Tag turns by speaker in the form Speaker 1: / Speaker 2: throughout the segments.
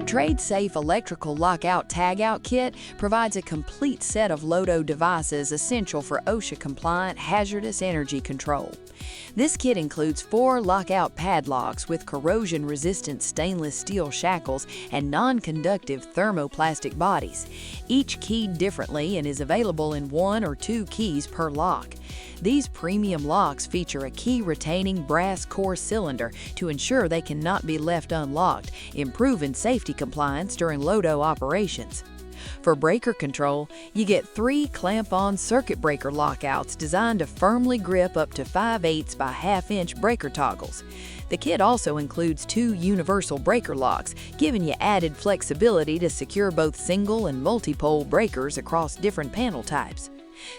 Speaker 1: TRADESAFE Electrical Lockout Tagout Kit provides a complete set of LOTO devices essential for OSHA-compliant hazardous energy control. This kit includes 4 lockout padlocks with corrosion-resistant stainless steel shackles and non-conductive thermoplastic bodies, each keyed differently and is available in 1 or 2 keys per lock. These premium locks feature a key-retaining brass core cylinder to ensure they cannot be left unlocked, improving safety compliance during LOTO operations. For breaker control, you get 3 clamp-on circuit breaker lockouts designed to firmly grip up to 5/8 by 1/2 inch breaker toggles. The kit also includes 2 universal breaker locks, giving you added flexibility to secure both single and multi-pole breakers across different panel types.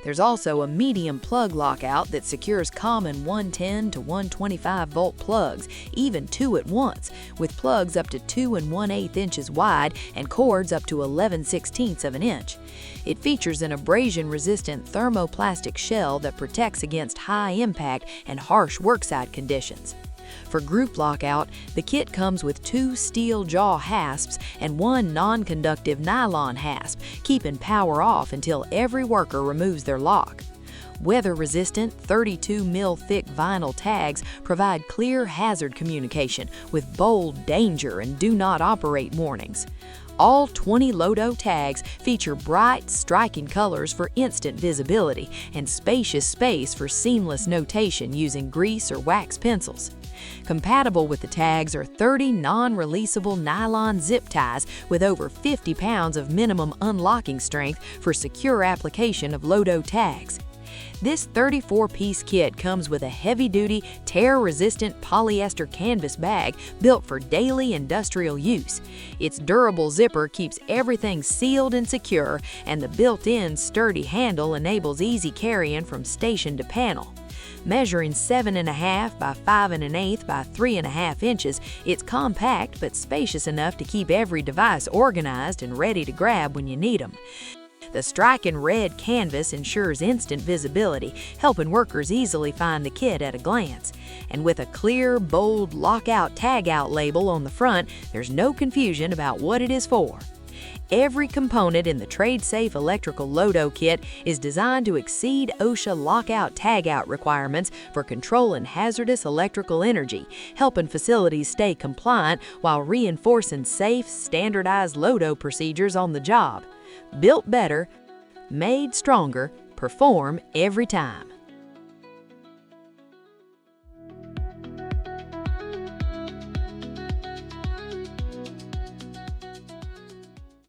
Speaker 1: There's also a medium plug lockout that secures common 110 to 125 volt plugs, even 2 at once, with plugs up to 2 1/8 inches wide and cords up to 11/16 of an inch. It features an abrasion-resistant thermoplastic shell that protects against high impact and harsh worksite conditions. For group lockout, the kit comes with 2 steel jaw hasps and 1 non-conductive nylon hasp, keeping power off until every worker removes their lock. Weather-resistant 32 mm thick vinyl tags provide clear hazard communication with bold danger and do not operate warnings. All 20 LOTO tags feature bright, striking colors for instant visibility and spacious space for seamless notation using grease or wax pencils. Compatible with the tags are 30 non-releasable nylon zip ties with over 50 pounds of minimum unlocking strength for secure application of LOTO tags. This 34-piece kit comes with a heavy-duty, tear-resistant polyester canvas bag built for daily industrial use. Its durable zipper keeps everything sealed and secure, and the built-in sturdy handle enables easy carrying from station to panel. Measuring 7.5 by 5 1/8 by 3 1/2 inches, it's compact but spacious enough to keep every device organized and ready to grab when you need them. The striking red canvas ensures instant visibility, helping workers easily find the kit at a glance. And with a clear, bold Lockout Tagout label on the front, there's no confusion about what it is for. Every component in the TRADESAFE Electrical LOTO Kit is designed to exceed OSHA Lockout Tagout requirements for controlling hazardous electrical energy, helping facilities stay compliant while reinforcing safe, standardized LOTO procedures on the job. Built better, made stronger, perform every time.